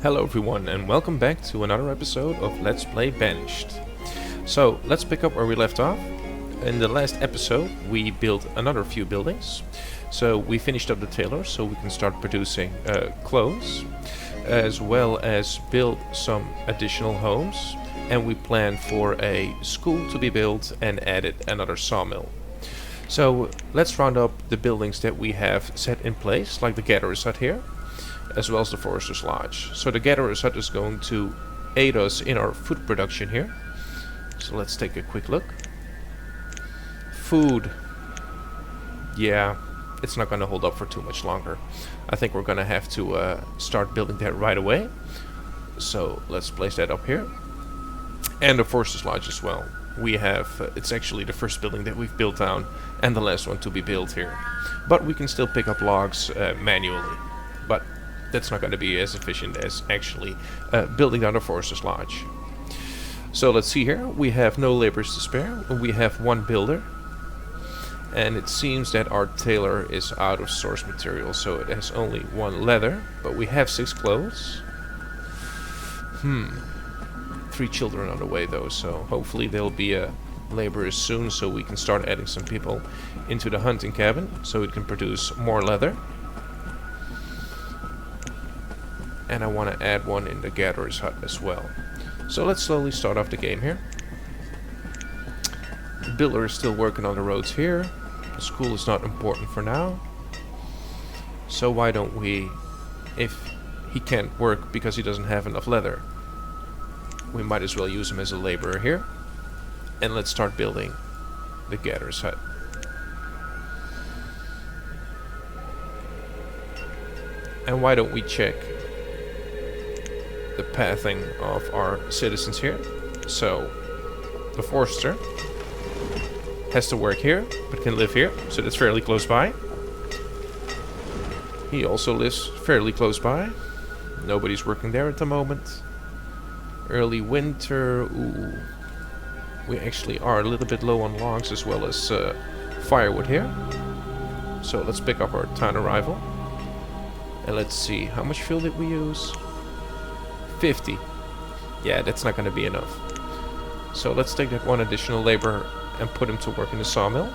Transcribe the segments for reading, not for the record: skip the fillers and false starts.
Hello everyone and welcome back to another episode of Let's Play Banished. So let's pick up where we left off. In the last episode we built another few buildings. So we finished up the tailor so we can start producing clothes, as well as build some additional homes, and we plan for a school to be built and added another sawmill. So let's round up the buildings that we have set in place, like the gatherer's hut here, as well as the forester's lodge. So the gatherer's hut is going to aid us in our food production here. So let's take a quick look. Food. Yeah, it's not going to hold up for too much longer. I think we're going to have to start building that right away. So let's place that up here. And the forester's lodge as well. We have, it's actually the first building that we've built down and the last one to be built here. But we can still pick up logs manually. But that's not going to be as efficient as actually building down a forester's lodge. So let's see here. We have no laborers to spare. We have one builder. And it seems that our tailor is out of source material, so it has only one leather. But we have 6 clothes. 3 children on the way though, so hopefully there'll be laborers soon so we can start adding some people into the hunting cabin so it can produce more leather. And I want to add one in the gatherer's hut as well. So let's slowly start off the game here. The builder is still working on the roads here. The school is not important for now. So why don't we, if he can't work because he doesn't have enough leather, we might as well use him as a laborer here. And let's start building the gatherer's hut. And why don't we check the pathing of our citizens here. So the forester has to work here but can live here, so that's fairly close by. He also lives fairly close by. Nobody's working there at the moment. Early winter, ooh, we actually are a little bit low on logs as well as firewood here. So let's pick up our town arrival and let's see, how much fuel did we use? 50. Yeah, that's not going to be enough. So let's take that one additional laborer and put him to work in the sawmill.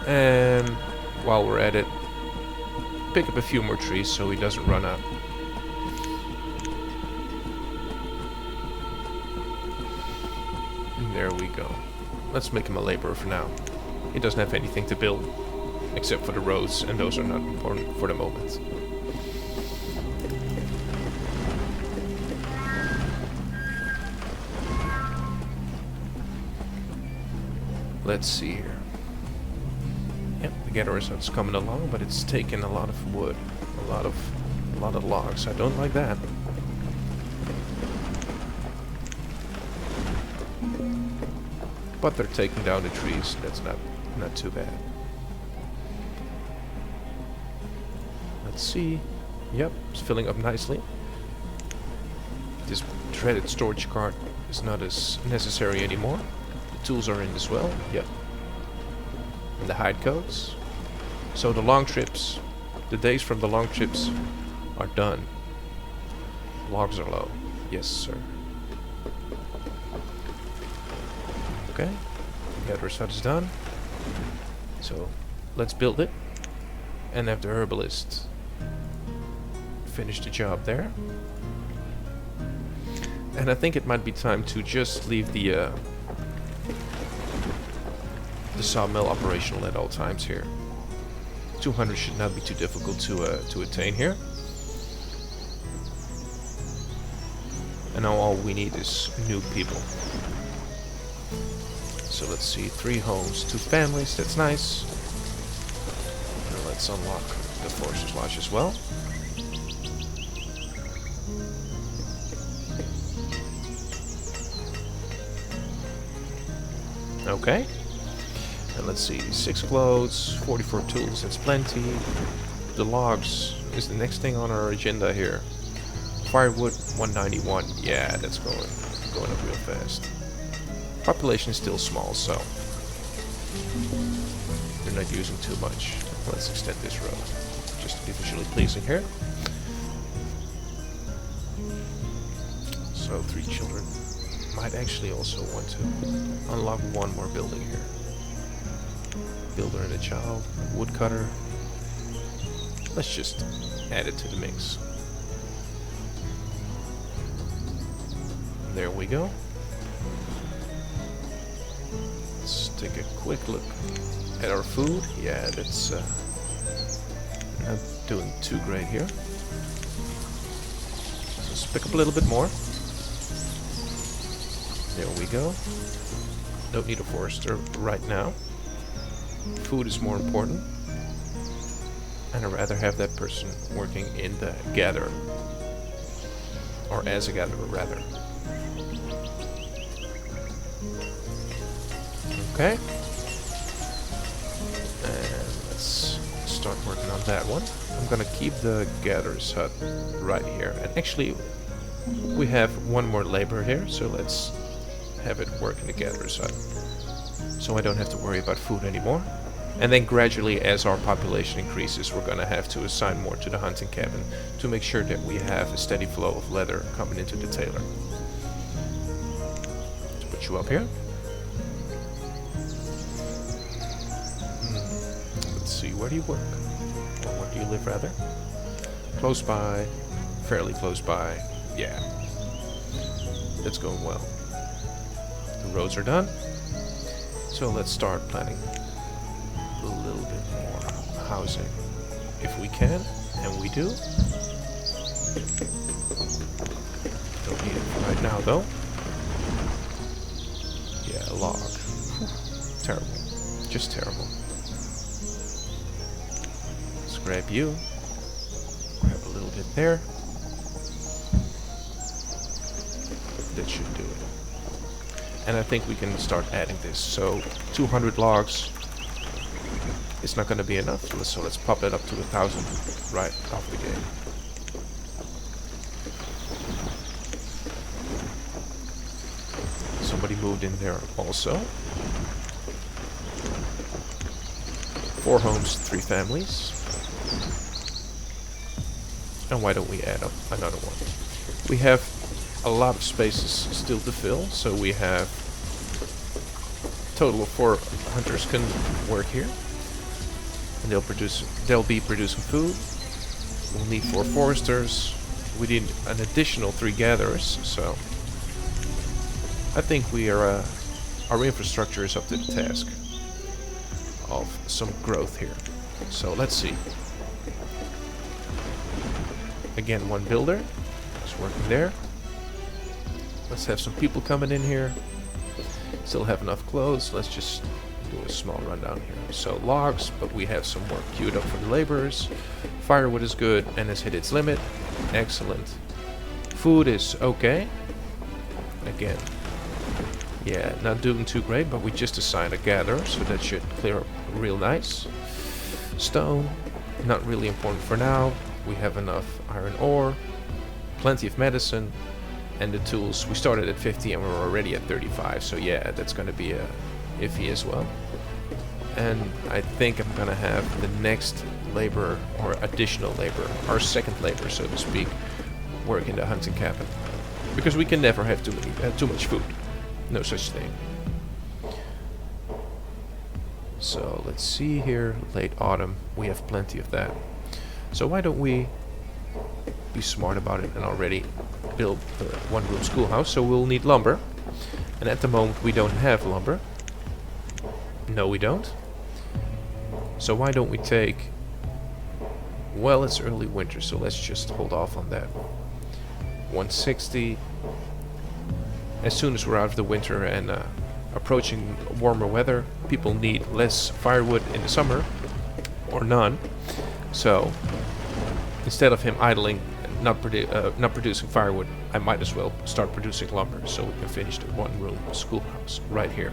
And while we're at it, pick up a few more trees so he doesn't run out. And there we go. Let's make him a laborer for now. He doesn't have anything to build except for the roads, and those are not important for the moment. Let's see here. Yep, the gatherer's hut's coming along, but it's taking a lot of wood, a lot of logs. I don't like that. But they're taking down the trees. That's not too bad. Let's see. Yep, it's filling up nicely. This dreaded storage cart is not as necessary anymore. Tools are in as well. Yep. And the hide coats. So the long trips, the days from the long trips are done. Logs are low. Yes, sir. Okay. The gatherer's hut is done. So let's build it and have the herbalist finish the job there. And I think it might be time to just leave the sawmill operational at all times here. 200 should not be too difficult to attain here. And now all we need is new people. So let's see, 3 homes, 2 families, that's nice. And let's unlock the forester's lodge as well. Okay. And let's see, 6 clothes, 44 tools, that's plenty. The logs is the next thing on our agenda here. Firewood, 191. Yeah, that's going up real fast. Population is still small, so they're not using too much. Let's extend this road just to be visually pleasing here. So 3 children. Might actually also want to unlock one more building here. Builder and a child, woodcutter. Let's just add it to the mix. There we go. Let's take a quick look at our food. Yeah, that's not doing too great here. So let's pick up a little bit more. There we go. Don't need a forester right now. Food is more important. And I'd rather have that person working in the gatherer. Or as a gatherer, rather. Okay. And let's start working on that one. I'm gonna keep the gatherer's hut right here. And actually, we have one more laborer here, so let's have it work in the gatherer's hut. So I don't have to worry about food anymore. And then gradually, as our population increases, we're gonna have to assign more to the hunting cabin to make sure that we have a steady flow of leather coming into the tailor. Let's put you up here. Let's see, where do you work? Or where do you live, rather? Close by, fairly close by. Yeah, that's going well. The roads are done, so let's start planning a little bit more housing if we can, and we do. Don't need it right now though. Yeah, a log. Terrible. Just terrible. Let's grab you. Grab a little bit there. That should do it. And I think we can start adding this. So 200 logs. It's not going to be enough, so let's pop it up to 1,000 right off the gate. Somebody moved in there also. 4 homes, 3 families. And why don't we add up another one? We have a lot of spaces still to fill, so we have a total of 4 hunters can work here. And they'll be producing food. We'll need 4 foresters. We need an additional 3 gatherers, so I think we are our infrastructure is up to the task of some growth here. So let's see. Again, 1 builder is working there. Let's have some people coming in here. Still have enough clothes. Let's just do a small rundown here. So logs, but we have some work queued up for the laborers. Firewood is good and has hit its limit. Excellent. Food is okay. Again, yeah, not doing too great, but we just assigned a gatherer, so that should clear up real nice. Stone, not really important for now. We have enough iron ore, plenty of medicine, and the tools. We started at 50 and we're already at 35, so yeah, that's going to be iffy as well. And I think I'm going to have the next labor, or additional labor, our second labor, so to speak, work in the hunting cabin. Because we can never have too much food. No such thing. So let's see here, late autumn, we have plenty of that. So why don't we be smart about it and already build a 1-room schoolhouse? So we'll need lumber. And at the moment we don't have lumber. No, we don't. So why don't we take... Well, it's early winter, so let's just hold off on that. 160. As soon as we're out of the winter and approaching warmer weather, people need less firewood in the summer, or none. So instead of him idling, not producing firewood, I might as well start producing lumber so we can finish the 1-room schoolhouse right here.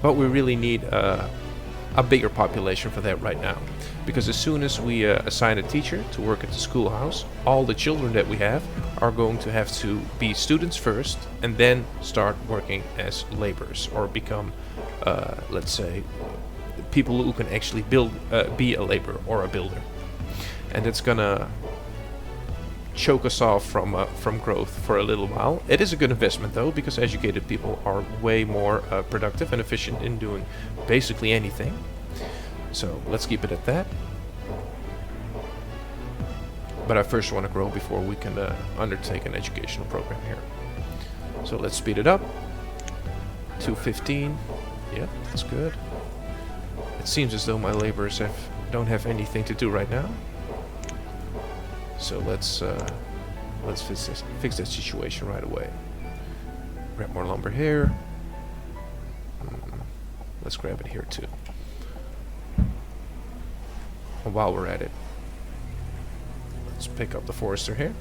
But we really need a bigger population for that right now, because as soon as we assign a teacher to work at the schoolhouse, all the children that we have are going to have to be students first and then start working as laborers, or become, let's say, people who can actually be a laborer or a builder. And it's gonna choke us off from growth for a little while. It is a good investment though, because educated people are way more productive and efficient in doing basically anything. So let's keep it at that. But I first want to grow before we can undertake an educational program here. So let's speed it up. 215. Yep, that's good. It seems as though my laborers don't have anything to do right now. So let's fix that situation right away. Grab more lumber here. Let's grab it here too. And while we're at it, let's pick up the forester here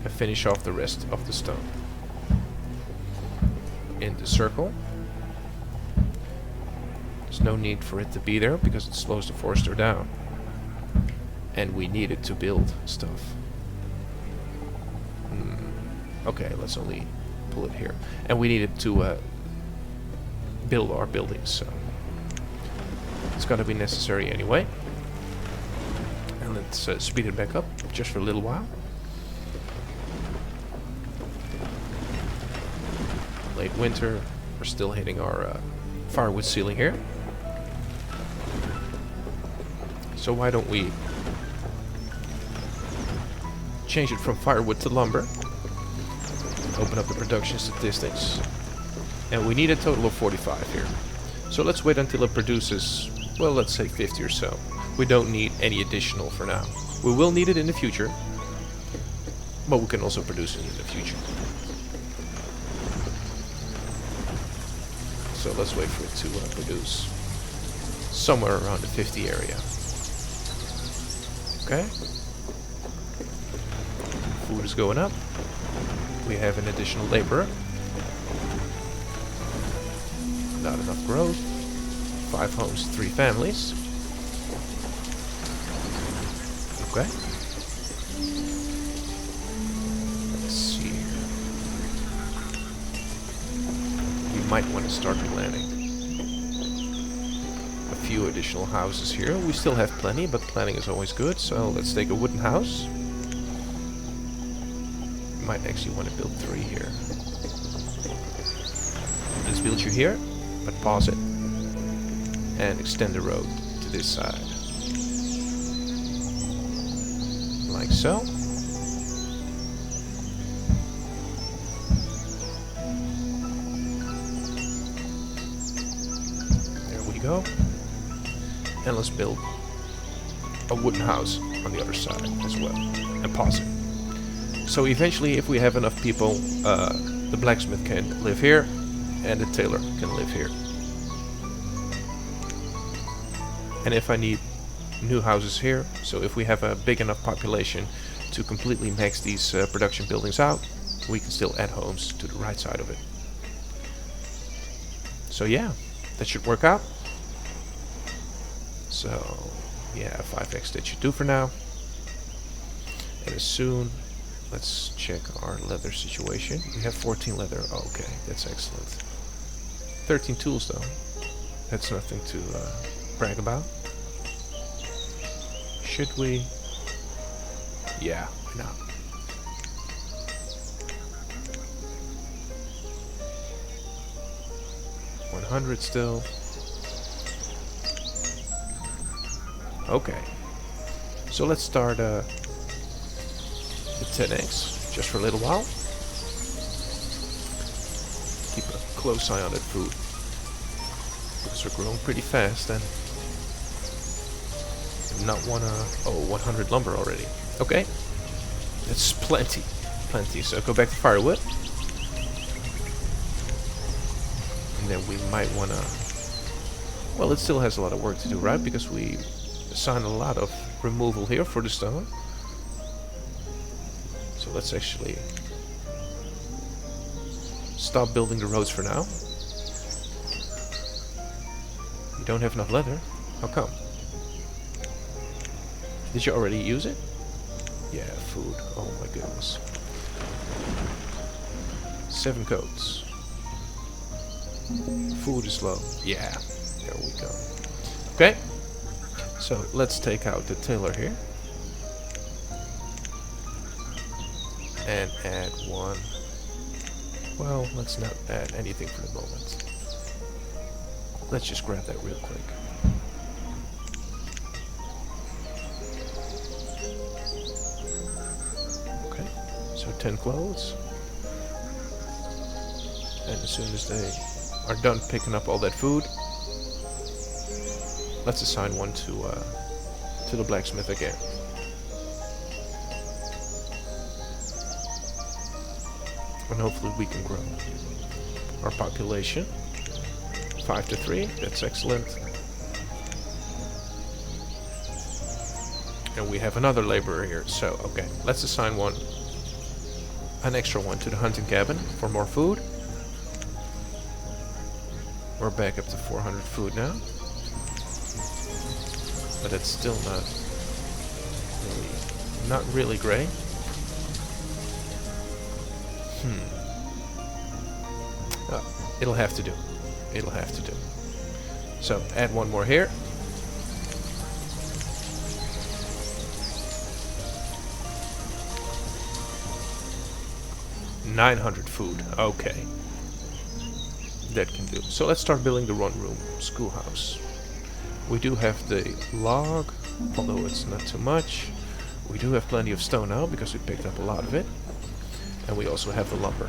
and finish off the rest of the stone in the circle. There's no need for it to be there because it slows the forester down, and we need it to build stuff. Okay, let's only pull it here, and we need it to build our buildings, so it's gonna be necessary anyway. And let's speed it back up just for a little while. Late winter, we're still hitting our firewood ceiling here. So why don't we change it from firewood to lumber? Open up the production statistics. And we need a total of 45 here. So let's wait until it produces, well, let's say 50 or so. We don't need any additional for now. We will need it in the future, but we can also produce it in the future. So let's wait for it to produce somewhere around the 50 area. Okay. Food is going up. We have an additional laborer. Not enough growth. 5 homes, 3 families. Okay. Let's see here. We might want to start planning a few additional houses here. We still have plenty, but planning is always good. So let's take a wooden house. Might actually want to build 3 here. Let's build you here, but pause it and extend the road to this side, like so. There we go. And let's build a wooden house on the other side as well, and pause it. So eventually, if we have enough people, the blacksmith can live here, and the tailor can live here. And if I need new houses here, so if we have a big enough population to completely max these production buildings out, we can still add homes to the right side of it. So yeah, that should work out. So yeah, 5x that should do for now. And as soon, let's check our leather situation. We have 14 leather. Oh, okay, that's excellent. 13 tools though. That's nothing to brag about. Should we? Yeah, why not? $100 still. Okay. So let's start the 10x just for a little while. Keep a close eye on that food, because we're growing pretty fast and not wanna... Oh, 100 lumber already. Okay, that's plenty. So go back to firewood, and then we might wanna... Well, it still has a lot of work to do, right? Because we assigned a lot of removal here for the stone. So let's actually stop building the roads for now. We don't have enough leather. How come? Did you already use it? Yeah, food. Oh my goodness. 7 coats. Food is low. Yeah, there we go. Okay, so let's take out the tailor here. And add one. Well, let's not add anything for the moment. Let's just grab that real quick. Okay, so 10 clothes. And as soon as they are done picking up all that food, let's assign one to the blacksmith again. And hopefully we can grow our population. 5 to 3, that's excellent. And we have another laborer here, so okay, let's assign an extra one to the hunting cabin for more food. We're back up to 400 food now. But it's still not really great. It'll have to do. It'll have to do. So add one more here. $900 food. Okay. That can do. So let's start building the one-room schoolhouse. We do have the log, although it's not too much. We do have plenty of stone now because we picked up a lot of it. And we also have the lumber.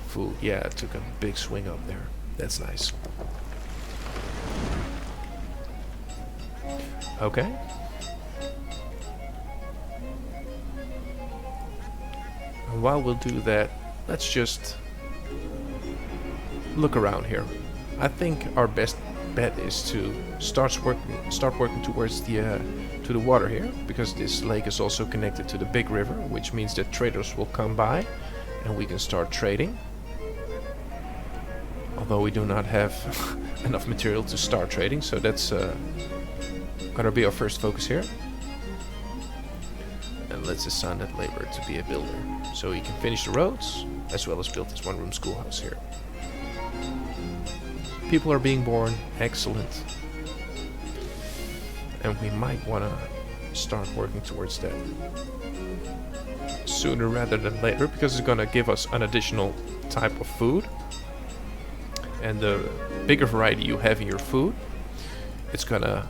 Food, yeah, it took a big swing up there. That's nice. Okay. And while we'll do that, let's just look around here. I think our best bet is to start working towards to the water here, because this lake is also connected to the big river, which means that traders will come by and we can start trading. Although we do not have enough material to start trading, so that's gonna be our first focus here. And let's assign that laborer to be a builder, so he can finish the roads as well as build this one-room schoolhouse here. People are being born, excellent. And we might want to start working towards that sooner rather than later, because it's going to give us an additional type of food. And the bigger variety you have in your food, it's going to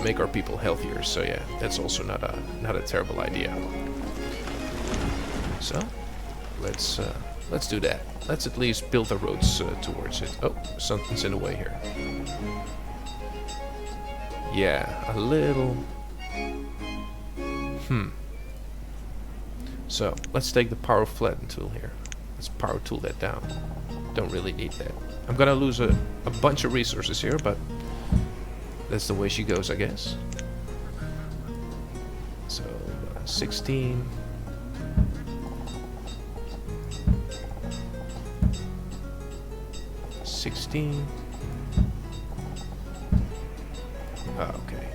make our people healthier. So yeah, that's also not a terrible idea. So let's do that. Let's at least build the roads towards it. Oh, something's in the way here. Yeah, a little. So let's take the power flatten tool here. Let's power tool that down. Don't really need that. I'm gonna lose a bunch of resources here, but that's the way she goes, I guess. So 16. 16. Okay.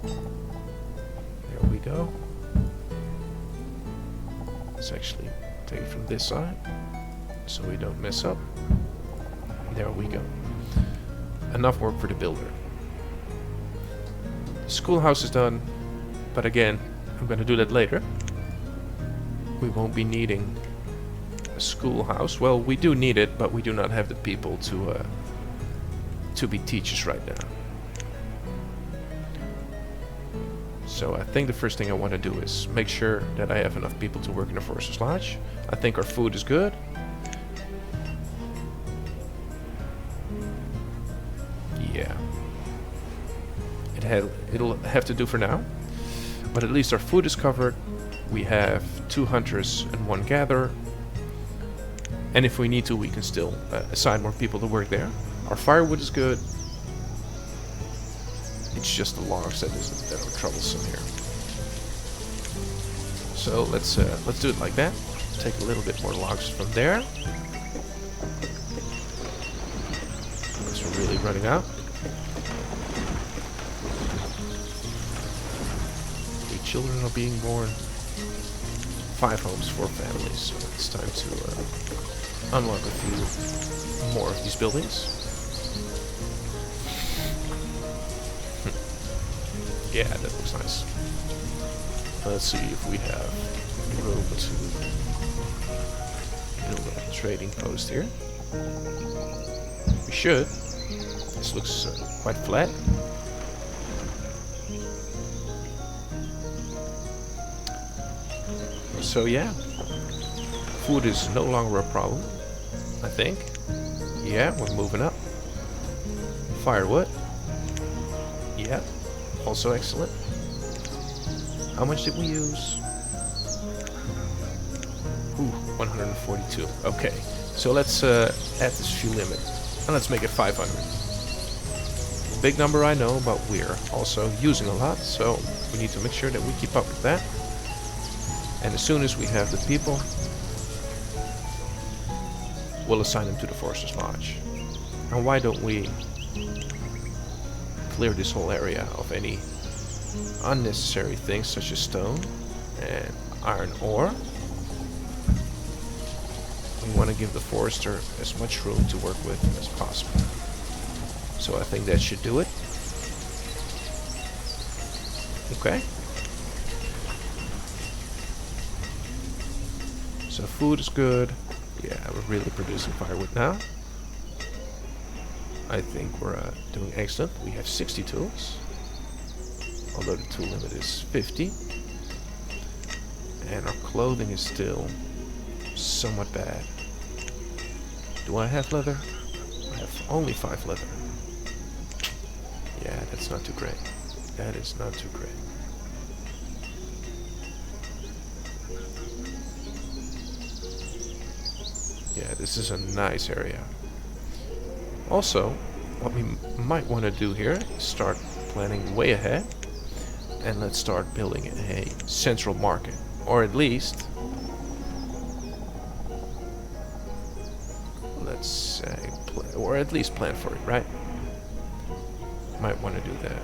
There we go. Let's actually take it from this side so we don't mess up. There we go. Enough work for the builder. The schoolhouse is done, but again, I'm going to do that later. We won't be needing a schoolhouse. Well, we do need it, but we do not have the people to be teachers right now. So I think the first thing I want to do is make sure that I have enough people to work in the Forester's Lodge. I think our food is good. Yeah. It'll have to do for now. But at least our food is covered. We have 2 hunters and 1 gatherer. And if we need to, we can still assign more people to work there. Our firewood is good. It's just the logs that are troublesome here. So let's do it like that. Take a little bit more logs from there, because we're really running out. 3 children are being born. 5 homes, 4 families. So it's time to unlock a few more of these buildings. Yeah, that looks nice. Let's see if we have room to build a trading post here. We should. This looks quite flat. So yeah, food is no longer a problem, I think. Yeah, we're moving up. Firewood. Yeah, also excellent. How much did we use? Ooh, 142. Okay, so let's add this fuel limit. And let's make it 500. Big number, I know, but we're also using a lot, so we need to make sure that we keep up with that. And as soon as we have the people, we'll assign them to the Forester's Lodge. And why don't we clear this whole area of any unnecessary things such as stone and iron ore. We want to give the forester as much room to work with as possible. So I think that should do it. Okay. So food is good. Yeah, we're really producing firewood now. I think we're doing excellent. We have 60 tools, although the tool limit is 50. And our clothing is still somewhat bad. Do I have leather? I have only 5 leather. Yeah, that's not too great. That is not too great. Yeah, this is a nice area. Also, what we might want to do here is start planning way ahead. And let's start building a central market. Or at least, let's say, or at least plan for it, right? Might want to do that.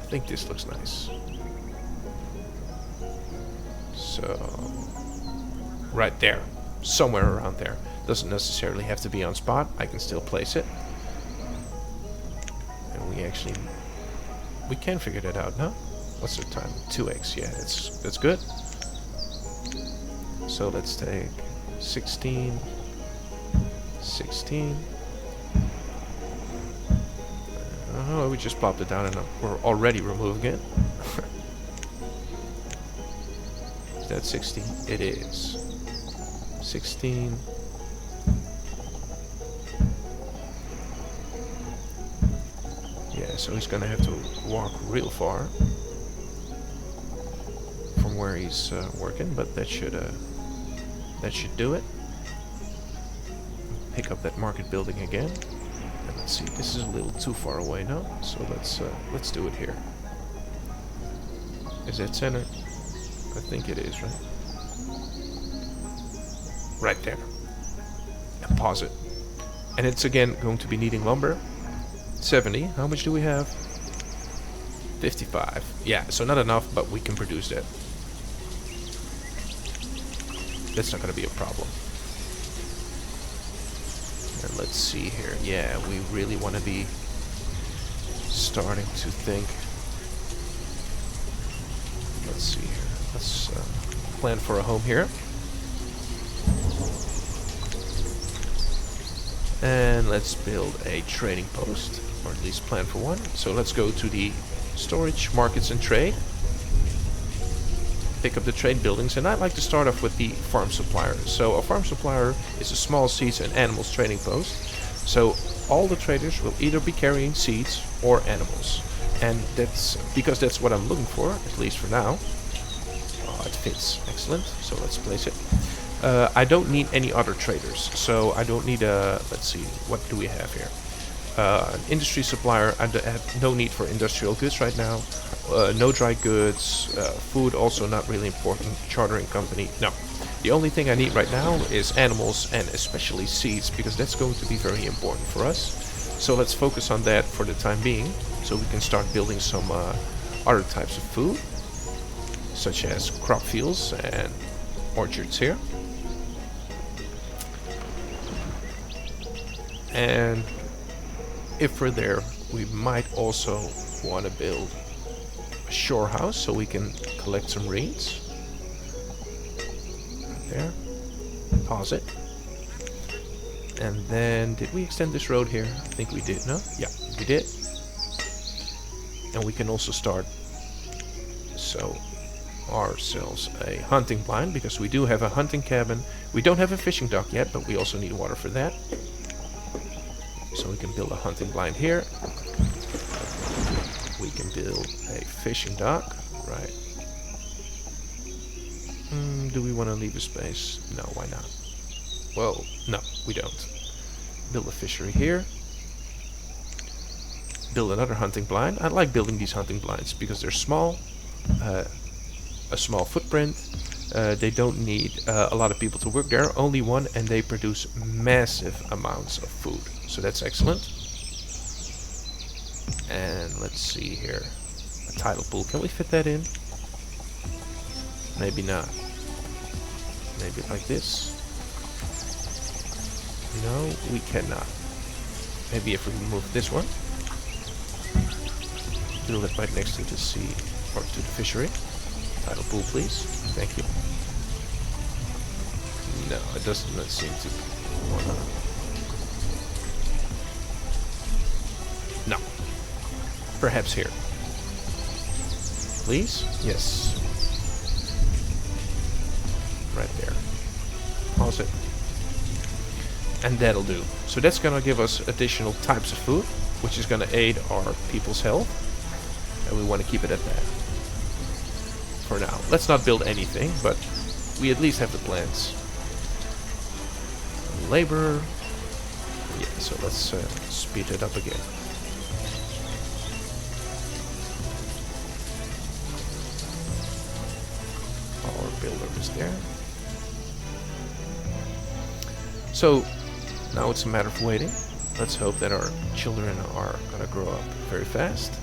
I think this looks nice. So, right there. Somewhere around there. Doesn't necessarily have to be on spot. I can still place it. And we can figure that out, no? What's the time? 2x. Yeah, that's good. So let's take 16. 16. Oh, we just plopped it down and we're already removing it. Is that 60? It is. 16. Yeah, so he's gonna have to walk real far from where he's working, but that should do it. Pick up that market building again. And let's see, this is a little too far away now, so let's do it here. Is that center? I think it is, right? Right there. And pause it. And it's again going to be needing lumber. 70. How much do we have? 55. Yeah, so not enough, but we can produce that. That's not going to be a problem. And let's see here. Yeah, we really want to be starting to think. Let's see here. Let's plan for a home here. And let's build a trading post, or at least plan for one. So let's go to the storage, markets, and trade. Pick up the trade buildings, and I'd like to start off with the farm supplier. So a farm supplier is a small seeds and animals trading post. So all the traders will either be carrying seeds or animals. And that's because that's what I'm looking for, at least for now. Oh, it fits. Excellent. So let's place it. I don't need any other traders, so I don't need a, let's see, what do we have here? An industry supplier. I have no need for industrial goods right now. No dry goods, food also not really important, chartering company, no. The only thing I need right now is animals and especially seeds, because that's going to be very important for us. So let's focus on that for the time being, so we can start building some other types of food, such as crop fields and orchards here. And if we're there, we might also want to build a shore house so we can collect some reeds. Right there. Pause it. And then, did we extend this road here? I think we did, no? Yeah, we did. And we can also start so ourselves a hunting blind, because we do have a hunting cabin. We don't have a fishing dock yet, but we also need water for that. So we can build a hunting blind here. We can build a fishing dock, right? Do we want to leave a space? No, why not? Well, no, we don't. Build a fishery here. Build another hunting blind. I like building these hunting blinds because they're small. A small footprint. They don't need a lot of people to work there. Only one, and they produce massive amounts of food. So that's excellent. And let's see here. A tidal pool. Can we fit that in? Maybe not. Maybe like this. No, we cannot. Maybe if we move this one. Build it right next to the sea, or to the fishery. Tidal pool, please. Thank you. No, it doesn't seem to wanna. No. Perhaps here. Please? Yes. Right there. Pause it. And that'll do. So that's gonna give us additional types of food, which is gonna aid our people's health. And we want to keep it at that. For now. Let's not build anything, but we at least have the plants. Labor. Yeah, so let's speed it up again. Our builder is there. So now it's a matter of waiting. Let's hope that our children are gonna grow up very fast.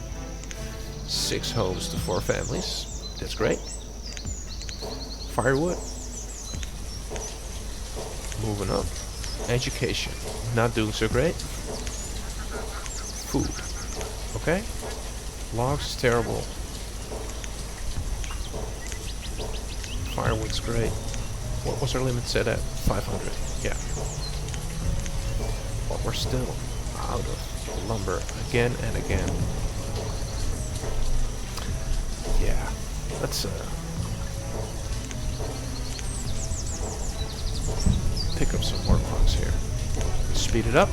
6 homes to 4 families. That's great. Firewood. Moving up. Education. Not doing so great. Food. Okay. Logs is terrible. Firewood's great. What was our limit set at? 500. Yeah. But we're still out of lumber again and again. Yeah. Let's pick up some more logs here. Speed it up.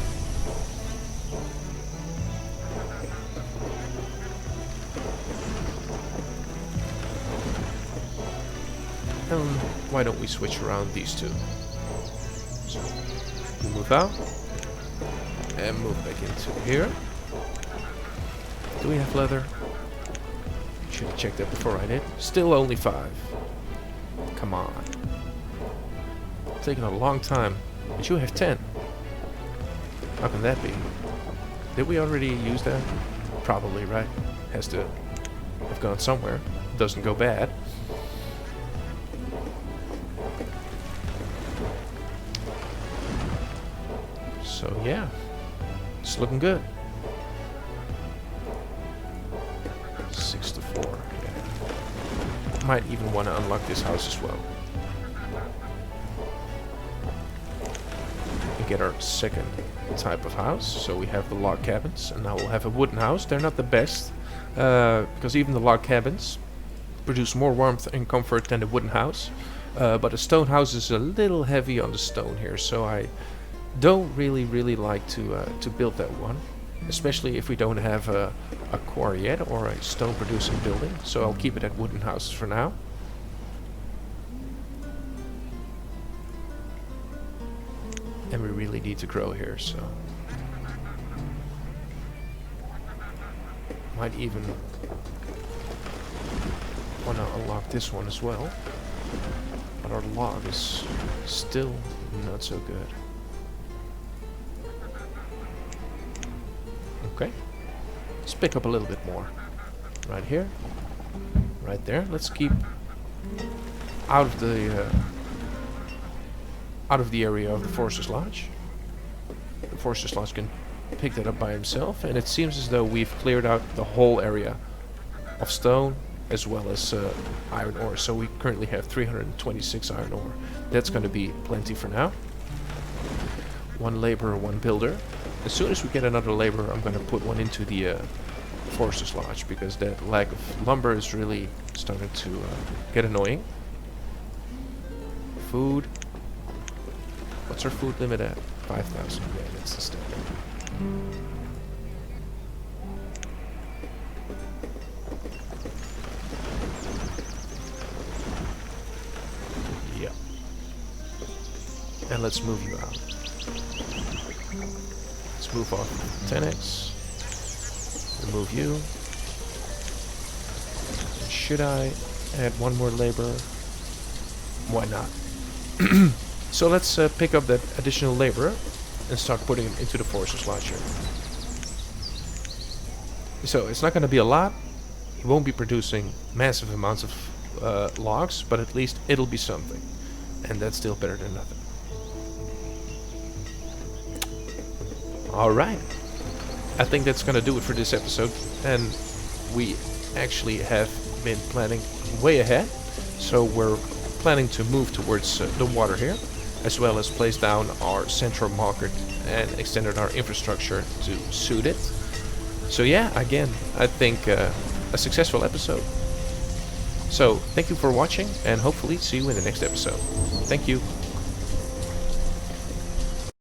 And why don't we switch around these two? So we move out and move back into here. Do we have leather? Should have checked that before I did. Still only 5. Come on. Taking a long time. But you have 10. How can that be? Did we already use that? Probably, right? Has to have gone somewhere. Doesn't go bad. So yeah. It's looking good. 6 to 4. Yeah. Might even want to unlock this house as well. And get our second type of house. So we have the log cabins, and now we'll have a wooden house. They're not the best, because even the log cabins produce more warmth and comfort than the wooden house. But a stone house is a little heavy on the stone here, so I don't really like to build that one. Especially if we don't have a quarry yet, or a stone producing building. So I'll keep it at wooden houses for now. And we really need to grow here, so might even want to unlock this one as well. But our log is still not so good. Okay, let's pick up a little bit more. Right here, right there. Let's keep out of the area of the Forcer's Lodge. The Forcer's Lodge can pick that up by himself, and it seems as though we've cleared out the whole area of stone as well as iron ore. So we currently have 326 iron ore. That's going to be plenty for now. One laborer, one builder. As soon as we get another laborer, I'm going to put one into the Forester's Lodge, because that lack of lumber is really starting to get annoying. Food. What's our food limit at? 5,000. Yeah, that's the standard. Yeah. And let's move you out. Let's move off 10x. Remove you. Should I add one more laborer? Why not? So let's pick up that additional laborer and start putting him into the Forester's Lodge here. So it's not going to be a lot. He won't be producing massive amounts of logs, but at least it'll be something. And that's still better than nothing. Alright. I think that's going to do it for this episode. And we actually have been planning way ahead. So we're planning to move towards the water here, as well as place down our central market and extended our infrastructure to suit it. So yeah, again, I think a successful episode. So thank you for watching, and hopefully see you in the next episode. Thank you.